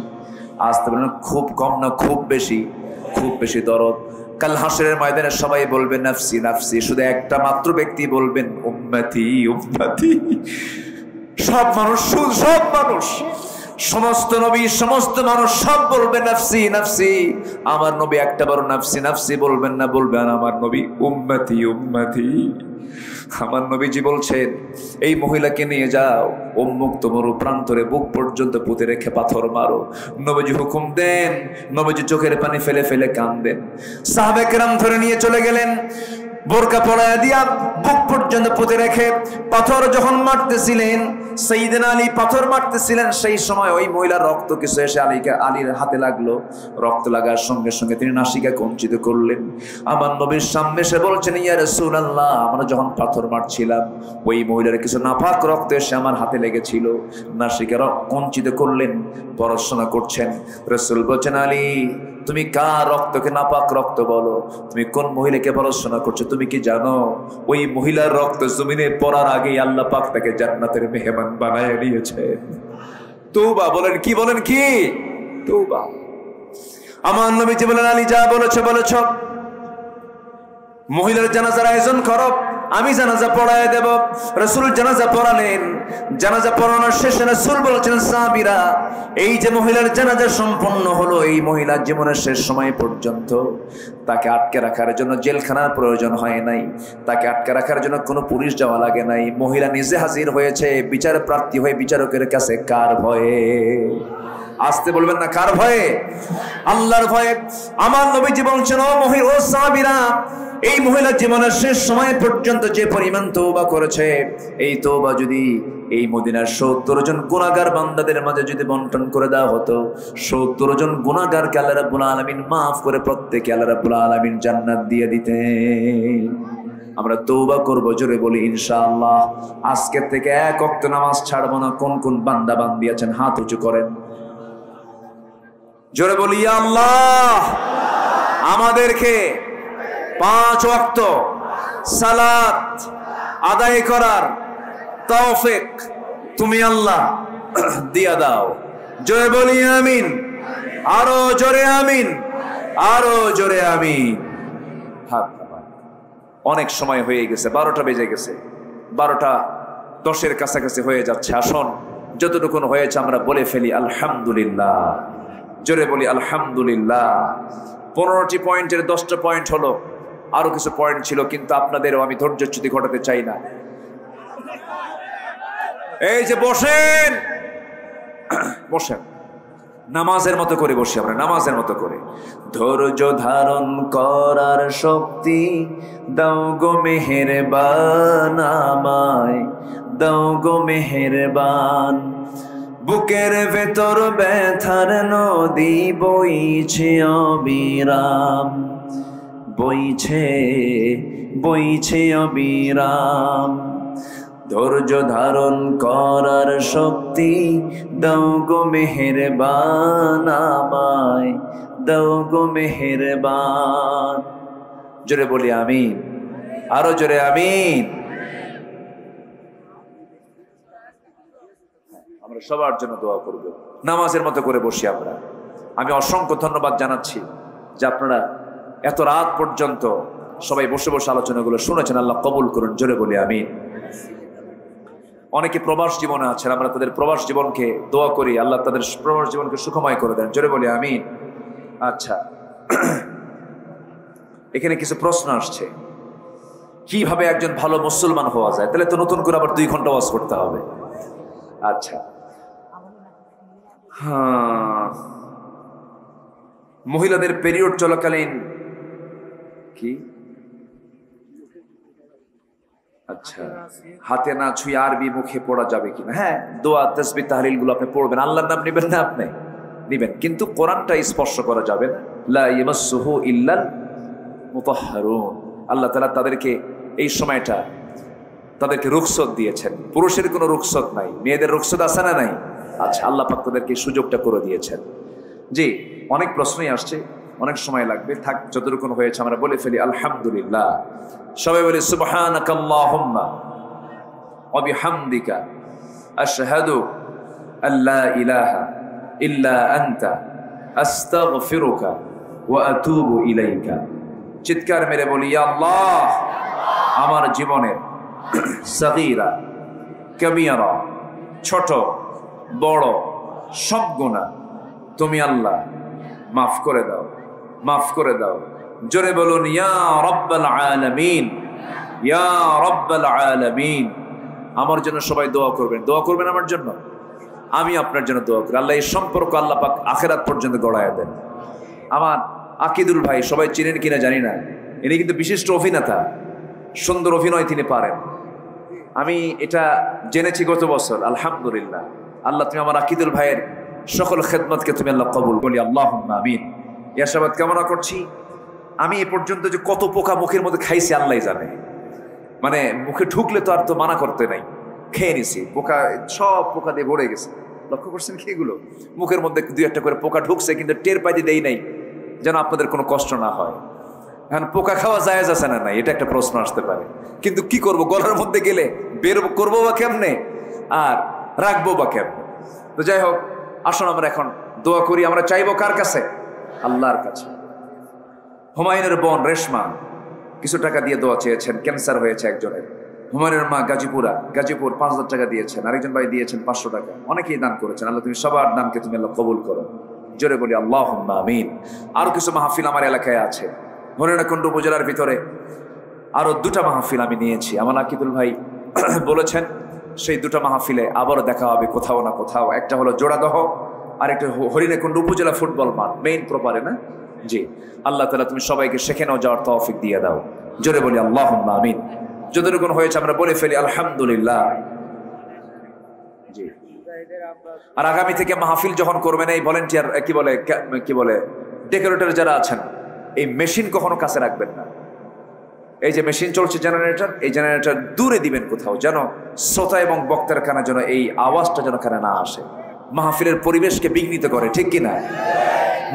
আসতে বলবেন খুব কম না খুব বেশি? খুব বেশি দরদ। কাল হাসরের ময়দানে সবাই বলবে নাফসি নাফসি, শুধু একটা মাত্র ব্যক্তি বলবেন উম্মতি উম্মতি। সব মানুষ সমস্ত নবী সমস্ত মানুষ সব বলবে নাফসি নাফসি। আমার নবী একটা বড় নাফসি নাফসি বলবেন না, বলবেন আমার নবী উম্মতি উম্মতি। আমার নবীজি বলছেন, এই মহিলাকে নিয়ে যাও, উন্মুক্ত মরু প্রান্তরে বুক পর্যন্ত পুঁতে রেখে পাথর মারো। নবীজি হুকুম দেন, নবীজি চোখের পানি ফেলে ফেলে কাঁদেন। সাহাবায়ে কেরাম ধরে নিয়ে চলে গেলেন, বোরকা পরায়া দিয়া বুক পর্যন্ত পুঁতে রেখে পাথর যখন মারতেছিলেন, সাইয়েদনা আলী পাথর মারতেছিলেন, সেই সময় ওই মহিলার রক্ত কিছু এসে আলীর হাতে লাগলো। রক্ত লাগার সঙ্গে সঙ্গে তিনি নাসিকা কঞ্চিত করলেন। আমার নবীর সামনে এসে বলছেন, ইয়া রাসূলুল্লাহ আমরা যখন পাথর মারছিলাম ওই মহিলার কিছু নাপাক রক্ত এসে আমার হাতে লেগেছিল। নাসিকা কঞ্চিত করলেন, পড়াশোনা করছেন। রাসূল বলছেন, আলী তুমি কার রক্তকে নাপাক রক্ত বলো? তুমি কোন মহিলাকে পড়াশোনা করছো? তুমি কি জানো ওই মহিলার রক্ত জমিনে পড়ার আগেই আল্লাহ পাক তাকে জান্নাতের মেহমান বানায় নিয়েছে? তওবা বলেন কি? বলেন কি? তওবা। আমার নবীজি বলেন, আলী যা বলেছো বলেছো, মহিলার জানাজার আয়োজন করো। আমি জানাজা পড়ায় দেব। রাসূল জানাজা পড়ালেন। জানাজা পড়ানোর শেষে রাসূল বলেছেন, সাহাবীরা, এই যে মহিলার জানাজা সম্পন্ন হলো, এই মহিলার জীবনের শেষ সময় পর্যন্ত তাকে আটকে রাখার জন্য জেলখানার প্রয়োজন হয় নাই, তাকে আটকে রাখার জন্য কোনো পুলিশ যাওয়া লাগে নাই। মহিলা নিজে হাজির হয়েছে বিচার প্রার্থী হয়ে বিচারকের কাছে। কার ভয়ে? আসতে বলবেন না, কার ভয়ে? আল্লাহর ভয়ে। আমার নবীজি বলছেন, ও সাহাবীরা, এই মহিলার জীবনের শেষ সময় পর্যন্ত যে পরিমাণ তওবা করেছে, এই তওবা যদি এই মদিনার ৭০ জন গুনাহগার বান্দাদের মাঝে যদি বন্টন করে দেওয়া হতো, ৭০ জন গুনাহগারকে আল্লাহ রাব্বুল আলামিন মাফ করে প্রত্যেককে আল্লাহ রাব্বুল আলামিন জান্নাত দিয়ে দিতেন। আমরা তওবা করব, জোরে বলি ইনশাআল্লাহ। আজকে থেকে এক ওয়াক্ত নামাজ ছাড়বো না। কোন কোন বান্দা বান্দি আছেন হাত উঁচু করেন, জোরে বলি ইয়া আল্লাহ। আমাদেরকে 5 ওয়াক্ত সালাত আদায় করার তৌফিক তুমি আল্লাহ দিয়া দাও। জোরে বলি আমিন, আরো জোরে আমিন, আরো জোরে আমিন। অনেক সময় হয়ে গেছে, 12টা বেজে গেছে, 12:10 কাছাকাছি হয়ে যাচ্ছে। আসুন যতটুকু হয়েছে আমরা বলে ফেলি আলহামদুলিল্লাহ। জোরে বলি আলহামদুলিল্লাহ। 15টি পয়েন্টের 10টা পয়েন্ট হলো, আরো কিছু পয়েন্ট ছিল, কিন্তু আপনাদেরও আমি ধৈর্যচ্যুতি ঘটাতে চাই না। এই যে বসেন, বসেন, নামাজের মতো করে বসি আমরা, নামাজের মতো করে। ধৈর্য ধারণ করার শক্তি দাও গো মেহেরবান, আমায় দাও গো মেহেরবান। বুকের ভেতর ব্যথার নদী বইছে অবিরাম, বইছে বইছে অবিরাম। ধৈর্য ধারণ করার শক্তি দাও গো মেহেরবান, আমায় দাও গো মেহেরবান। জোরে বলি আমিন, আরো জোরে আমিন। আমরা সবার জন্য দোয়া করব, নামাজের মতো করে বসি আমরা। আমি অসংখ্য ধন্যবাদ জানাচ্ছি যে আপনারা এত রাত পর্যন্ত সবাই বসে বসে আলোচনাগুলো শুনেছেন। আল্লাহ কবুল করুন, জোরে বলি আমিন। অনেকে প্রবাস জীবনে আছেন, আমরা তাদের প্রবাস জীবনকে দোয়া করি, আল্লাহ তাদের প্রবাস জীবনকে সুখময় করে দেন, জোরে বলি আমিন। আচ্ছা, এখানে কিছু প্রশ্ন আসছে, কিভাবে একজন ভালো মুসলমান হওয়া যায়? তাহলে তো নতুন করে আবার 2 ঘন্টা ওয়াজ করতে হবে। আচ্ছা, হ্যাঁ, মহিলাদের পিরিয়ড চলাকালীন কি, আচ্ছা, হাতে না ছুঁয়ে আরবি মুখে পড়া যাবে কিনা? হ্যাঁ, দোয়া তাসবিহ তাহলিল গুলো আপনি পড়বেন, আল্লাহর নাম নেবেন না, আপনি নেবেন, কিন্তু কোরআনটা স্পর্শ করা যাবে না। লা ইয়ামাসসুহু ইল্লাল মুতাহহারুন। আল্লাহ তাআলা তাদেরকে এই সময়টা তাদেরকে রুখসত দিয়েছেন। পুরুষের কোনো রুখসত নাই, মেয়েদের রুখসত আছে না নাই? আচ্ছা, আল্লাহ পাক তাদেরকে সুযোগটা করে দিয়েছেন। জি, অনেক প্রশ্নই আসছে, অনেক সময় লাগবে, থাক যতটুকু হয়েছে আমরা বলে ফেলি আলহামদুলিল্লাহ। সবাই বলি সুবহানাকাল্লাহুম্মা ওয়া বিহামদিকা আশহাদু আল্লা ইলাহা ইল্লা আনতা আস্তাগফিরুকা ওয়া আতুবু ইলাইকা। চিৎকার মেরে বলি, ইয়া আল্লাহ, আমার জীবনের সাগীরা কাবীরা, ছোট বড় সব গুনাহ তুমি আল্লাহ মাফ করে দাও, মাফ করে দাও। জোরে বলুন, ইয়া রাব্বাল আলামিন, ইয়া রাব্বাল আলামিন। আমার জন্য সবাই দোয়া করবেন, দোয়া করবেন আমার জন্য, আমি আপনার জন্য দোয়া করি। আল্লাহ এই সম্পর্ক আল্লাহ পাক আখিরাত পর্যন্ত গড়ায় দেন। আমার আকিদুল ভাই, সবাই চিনেন কিনা জানি না, ইনি কিন্তু বিশিষ্ট অভিনেতা, সুন্দর অভিনয় তিনি পারেন। আমি এটা জেনেছি গত বছর। আলহামদুলিল্লাহ, আল্লাহ তুমি আমার আকিদুল ভাইয়ের সকল খেদমতকে তুমি আল্লাহ কবুল বলি আল্লাহুম্মা আমিন। ইয়াশাবাদ কামনা করছি। আমি এ পর্যন্ত যে কত পোকা মুখের মধ্যে খাইছি আল্লাহ জানে, মানে মুখে ঢুকলে তো আর তো মানা করতে নাই, খেয়ে নিছি। পোকা, সব পোকা দিয়ে ভরে গেছে। লক্ষ্য করছেন কি এগুলো? মুখের মধ্যে 2-1টা করে পোকা ঢুকছে, কিন্তু টের পাইতে দেই নাই যেন আপনাদের কোনো কষ্ট না হয়। এখন পোকা খাওয়া জায়েজ আছে না নাই, এটা একটা প্রশ্ন আসতে পারে। কিন্তু কি করব, গলার মধ্যে গেলে বের করবো বা কেমনে, আর রাখবো বা কেমনে? তো যাই হোক, আসুন আমরা এখন দোয়া করি। আমরা চাইবো কার কাছে? আল্লাহর কাছে। হুমায়ুনের বোন রেশমা কিছু টাকা দিয়ে দোয়া চেয়েছেন, ক্যান্সার হয়েছে একজনের। হুমায়ুনের মা গাজীপুর 5,000 টাকা দিয়েছেন, আরেকজন ভাই দিয়েছেন 500 টাকা। অনেকেই দান করেছেন। আল্লাহ তুমি সবার দানকে তুমি আল্লাহ কবুল করো, জোরে বলি আল্লাহুম্মা আমিন। আরো কিছু মাহফিল আমার এলাকায় আছে। হরিণাকুণ্ড উপজেলার ভিতরে আরো 2টা মাহফিল আমি নিয়েছি। আমার আকিদুল ভাই বলেছেন সেই 2টা মাহফিলে আবারও দেখা হবে কোথাও না কোথাও। একটা হলো জোড়াদহ, আর একটা হরিণাকুণ্ড উপজেলা ফুটবল মাঠ, মেইন প্রপারে না? জি, আল্লাহ তাআলা তুমি সবাইকে সেখানেও যাওয়ার তৌফিক দিয়ে দাও, জোরে বলি আল্লাহুম্মা আমিন। যতটুকু হয়েছে আমরা বলে ফেলি আলহামদুলিল্লাহ। জি, আর আগামী থেকে মাহফিল যখন করবেন এই ভলেন্টিয়ার কি বলে ডেকোরেটর যারা আছেন, এই মেশিন কখনো কাছে রাখবেন না। এই যে মেশিন চলছে জেনারেটর, এই জেনারেটর দূরে দিবেন কোথাও, যেন শ্রোতা এবং বক্তার কানে যেন এই আওয়াজটা যেন কানে না আসে, মাহফিলের পরিবেশকে বিঘ্নিত করে, ঠিক কিনা?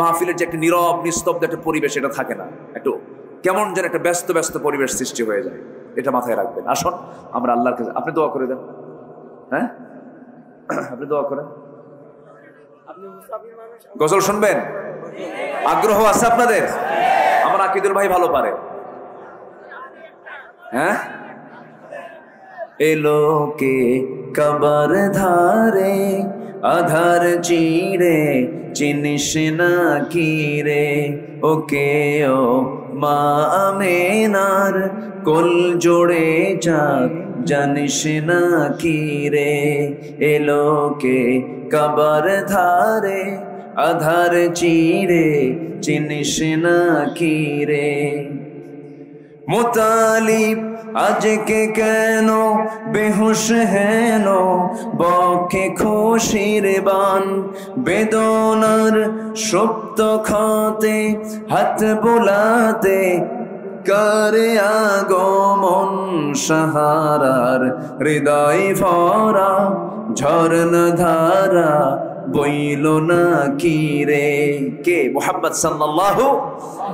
মাহফিলের যে একটা নীরব নিস্তব্ধ একটা পরিবেশ, এটা থাকে না, একটু কেমন যেন একটা ব্যস্ত ব্যস্ত পরিবেশ সৃষ্টি হয়ে যায়। এটা মাথায় রাখবেন। আসুন আমরা আল্লাহর কাছে, আপনি দোয়া করে দেন। হ্যাঁ, আপনি দোয়া করেন। গজল শুনবেন? আগ্রহ আছে আপনাদের? আমার আকিদুল ভাই ভালো পারে। হ্যাঁ, এলো কে কবর ধারে আধার চিড়ে চিনিস না কি রে, ওকে ও মা আমেনার কোল জোড়ে চাঁদ জানিস না কি রে, এলো কে কবর ধারে আধার চিড়ে চিনিস না কি রে। মুতালিব আজকে কেন বেহুশ হেন, বকে খুশির বান বেদনার সুপ্ত খাতে হাত বোলাতে করে আগমন সাহারার হৃদয় ভরা ঝরনা ধারা বইল না কি রে। কে? মুহাম্মদ সাল্লাল্লাহু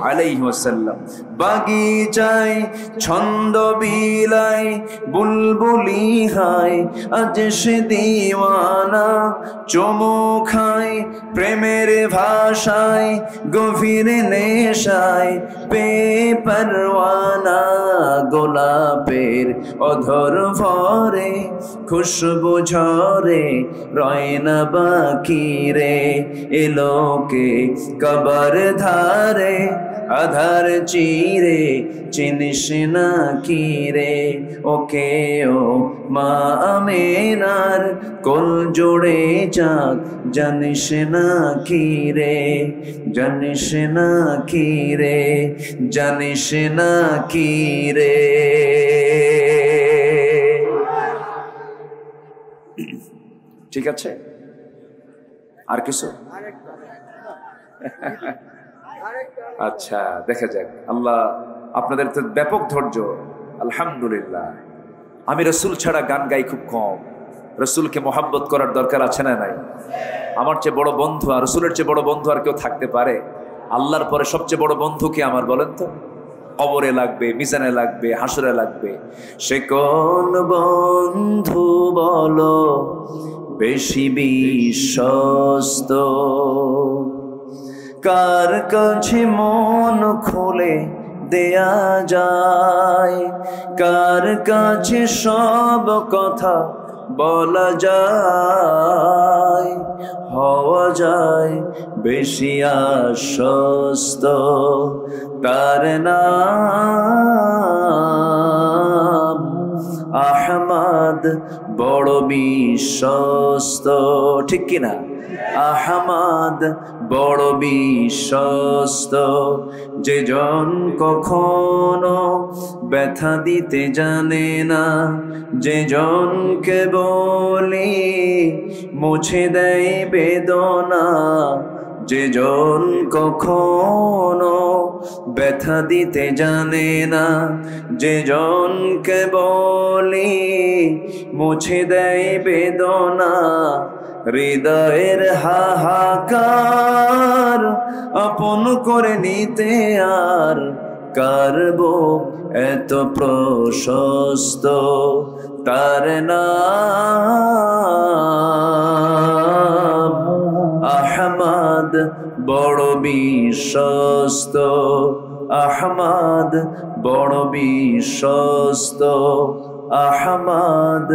আলাইহি ওয়াসাল্লাম। বাগিচায় ছন্দ বিলায় বুলবুলি হায়, আজ সে দিওয়ানা চুমু খায় প্রেমের ভাষায় গভীর নেশায়, বেপরওয়ানা গোলাপের অধর ভরে খুশবু ঝরে রয় না বাকি রে, এলোকে কবর ধারে আধার চিরে চিনিস না কি রে, ওকে ও মা আমেনার কোল জোড়ে চাঁদ জানিস না কি রে, জানিস না কি রে, জানিস না কি রে। ঠিক আছে, আর কিছু? আচ্ছা, দেখা যাক। আল্লাহ আপনাদের তো ব্যাপক ধৈর্য, আলহামদুলিল্লাহ। আমি রসুল ছাড়া গান গাই খুব কম। রসুলকে মোহাব্বত করার দরকার আছে না নাই? আমার চেয়ে বড় বন্ধু আর রসুলের চেয়ে বড় বন্ধু আর কেউ থাকতে পারে? আল্লাহর পরে সবচেয়ে বড় বন্ধু কি আমার বলেন তো? কবরে লাগবে, মিজানে লাগবে, হাসরে লাগবে। সে কোন বন্ধু বলো বেশি বিশ্বস্ত, কার কাছে মন খুলে দেয়া যায়, কার কাছে সব কথা বলা যায়, হওয়া যায় বেশি আশ্বস্ত, তার নাম আহমদ বড় বিশ্বস্ত, ঠিক কিনা? আহমদ বড় বিশ্বস্ত, যেজন কখনো ব্যথা দিতে জানে না, যেজনকে বলি মুছে দেয় বেদনা, যেজন কখনো ব্যথা দিতে জানে না, যেজনকে বলি মুছে দেয় বেদনা, হৃদয়ের হাহাকার আপন করে নিতে আর কারবো এত প্রশস্ত, তার নাম আহমদ বড় বিশ্বস্ত, আহমদ বড় বিশ্বস্ত, আহমদ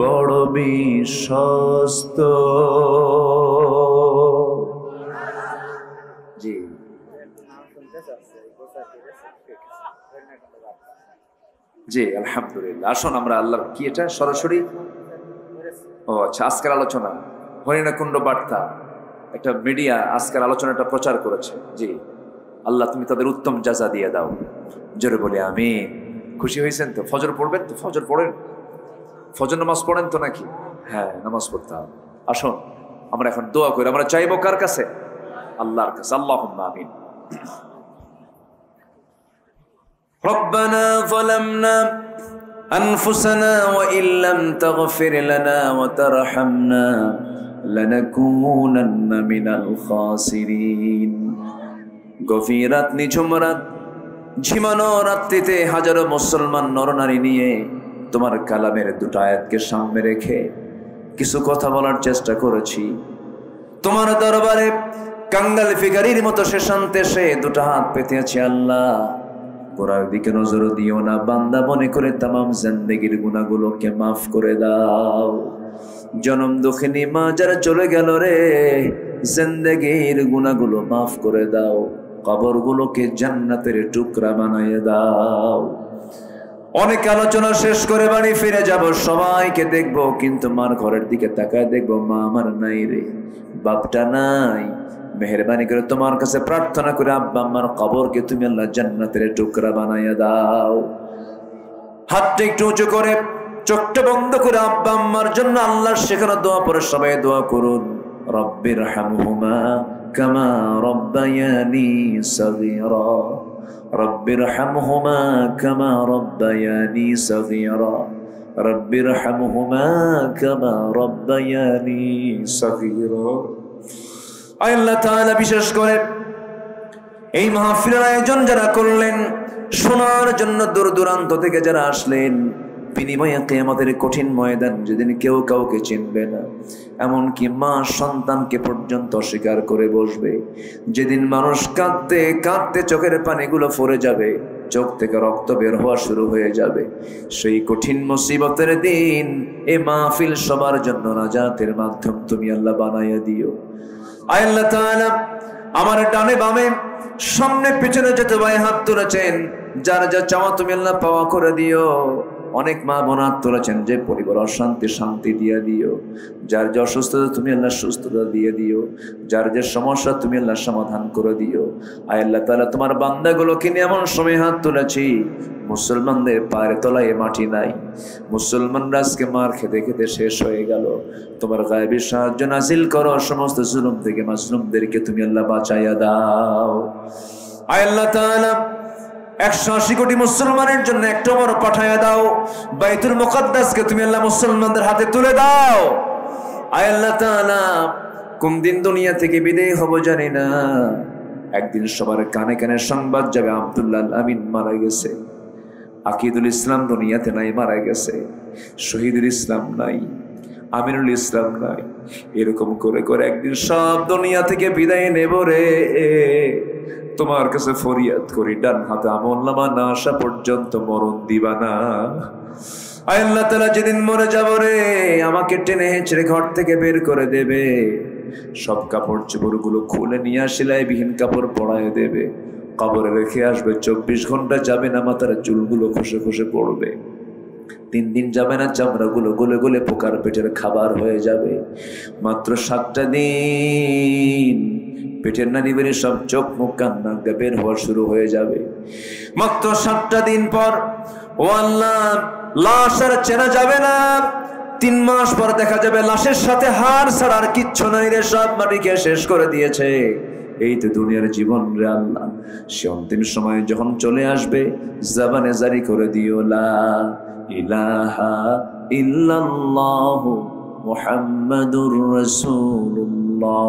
বড় বিশ্বস্ত। জি জি আলহামদুলিল্লাহ। আসুন আমরা আল্লাহর কি এটা সরাসরি, ও আচ্ছা, আজকের আলোচনা হরিণাকুণ্ড বার্তা একটা মিডিয়া আজকের আলোচনাটা প্রচার করেছে। জি আল্লাহ তুমি তাদের উত্তম জাযা দিয়ে দাও, জোরে বলি আমি। খুশি হয়েছেন তো? ফজর পড়বেন তো? ফজর পড়েন? ফজর নামাজ পড়েন তো নাকি? হ্যাঁ, নামাজ পড়তাম। আসুন আমরা এখন দোয়া করি। আমরা চাইবো কার কাছে? আল্লাহর কাছে। আল্লাহুম্মা আমিন। রব্বানা যালামনা আনফুসানা ওয়া ইল্লাম তাগফির লানা ওয়া তারহামনা লানাকুনান্না মিনাল খাসিরিন। গভীর রাত, নিঝুম রাত, ঝিমানো রাত্রিতে হাজারো মুসলমান নরনারী নিয়ে তোমার কালামের দুটো আয়াতকে সামনে রেখে কিছু কথা বলার চেষ্টা করেছি। তোমার দরবারে কাঙ্গাল ফিগারির মতো শেষান্তে সে দুটো হাত পেতে আছে। আল্লাহ, গোড়ার দিকে নজর দিও না, বান্দা মনে করে তামাম জিন্দেগির গুনাহগুলোকে মাফ করে দাও। জনম দুঃখিনী মা যারা চলে গেল রে, জিন্দেগির গুনাহগুলো মাফ করে দাও, কবরগুলোকে জান্নাতের টুকরা বানায় দাও। অনেক আলোচনা শেষ করে বাড়ি ফিরে যাব, সবাইকে দেখবো, কিন্তু মার ঘরের দিকে তাকায় দেখবো মা আমার নাই রে, বাপটা নাই। মেহেরবানি করে তোমার কাছে প্রার্থনা করে আব্বা আম্মার কবরকে তুমি আল্লাহ জান্নাতের টুকরা বানাইয়া দাও। হাতটা একটু উঁচু করে, চোখটা বন্ধ করে আব্বা আম্মার জন্য আল্লাহর শেখানো দোয়া পরে সবাই দোয়া করুন। রব্বির হামহুমা কামা রব্বায়ানি সগীরা, রব্বির হামহুমা কামা রব্বায়ানি সগীরা, রব্বির হামহুমা কামা রব্বায়ানি সগীরা। আল্লাহ তাআলা বিশেষ করে এই মাহফিলের আয়োজন যারা করলেন, শোনার জন্য দূর দূরান্ত থেকে যারা আসলেন, বিনিময়ে কিয়ামতের কঠিন ময়দান যেদিন কেউ কাউকে চিনবে না, এমনকি মা সন্তানকে পর্যন্ত অস্বীকার করে বসবে, যেদিন মানুষ কাঁদতে কাঁদতে চোখের পানিগুলো পড়ে যাবে, চোখ থেকে রক্ত বের হওয়া শুরু হয়ে যাবে, সেই কঠিন মুসিবতের দিন এ মাহফিল সবার জন্য নাজাতের মাধ্যম তুমি আল্লাহ বানাইয়া দিও। আল্লাহ তাআলা আমার ডানে বামে সামনে পিছনে যত ভাই হাত তুলেছেন, যার যা চাওয়া তুমি আল্লাহ পাওয়া করে দিও। অনেক মা বোন হাত তুলেছেন, যে পরিবার অশান্তি শান্তি দিয়ে দিও, যার যে অসুস্থতা তুমি আল্লাহ সুস্থতা দিয়ে দিও, যার যে সমস্যা তুমি আল্লাহ সমাধান করে দিও। আল্লাহ তাআলা তোমার বান্দাগুলোকে নিয়ে এমন সময় হাত তুলেছি, মুসলমানদের পায়ের তলায় মাটি নাই, মুসলমানরা আজকে মার খেতে খেতে শেষ হয়ে গেল। তোমার গায়েবী সাহায্য নাজিল করো, সমস্ত জুলুম থেকে মাজলুমদেরকে তুমি আল্লাহ বাঁচাইয়া দাও। আল্লাহ তাআলা 180 কোটি মুসলমানের জন্য একটা বড় পাঠাইয়া দাও। বাইতুল মুকাদ্দাসকে তুমি আল্লাহ মুসলমানদের হাতে তুলে দাও। আল্লাহ তাআলা কোন দিন দুনিয়া থেকে বিদায় হব জানি না, একদিন সবার কানে কানে সংবাদ যাবে আব্দুল্লাহ আমিন মারা গেছে, আকিদুল ইসলাম দুনিয়াতে নাই, মারা গেছে, শহীদুল ইসলাম নাই, আমিনুল ইসলাম নাই। এরকম করে করে একদিন সব দুনিয়া থেকে বিদায় নেব রে। তোমার কাছে ফরিয়াদ করি, ডান হাতে আমলনামা না আসা পর্যন্ত মরণ দিবা না। আল্লাহ তাআলা যেদিন মরে যাব রে, আমাকে টেনে হেঁচড়ে ঘর থেকে বের করে দেবে, সব কাপড় চোপড়গুলো খুলে নিয়ে সেলাই বিহীন কাপড় পরায় দেবে, কবরে রেখে আসবে। 24 ঘন্টা যাবে না, মাথার চুলগুলো খসে খসে পড়বে। 3 দিন যাবে না, চামড়াগুলো গলে গলে পোকার পেটের খাবার হয়ে যাবে। মাত্র 7টা দিন পেটের নানি বেরে সব চোখ মুখ কান্না বের হওয়া শুরু হয়ে যাবে। মাত্র 7টা দিন পর ও আল্লাহ, লাশ আর চেনা যাবে না। 3 মাস পর দেখা যাবে লাশের সাথে হাড় ছাড়া আর কিচ্ছু নাই রে, সব মাটিকে শেষ করে দিয়েছে। এই তো দুনিয়ার জীবন রে আল্লাহ। সে অন্তিম সময় যখন চলে আসবে, জবানে জারি করে দিও লা ইলাহা ইল্লাল্লাহু মুহাম্মাদুর রাসূলুল্লাহ।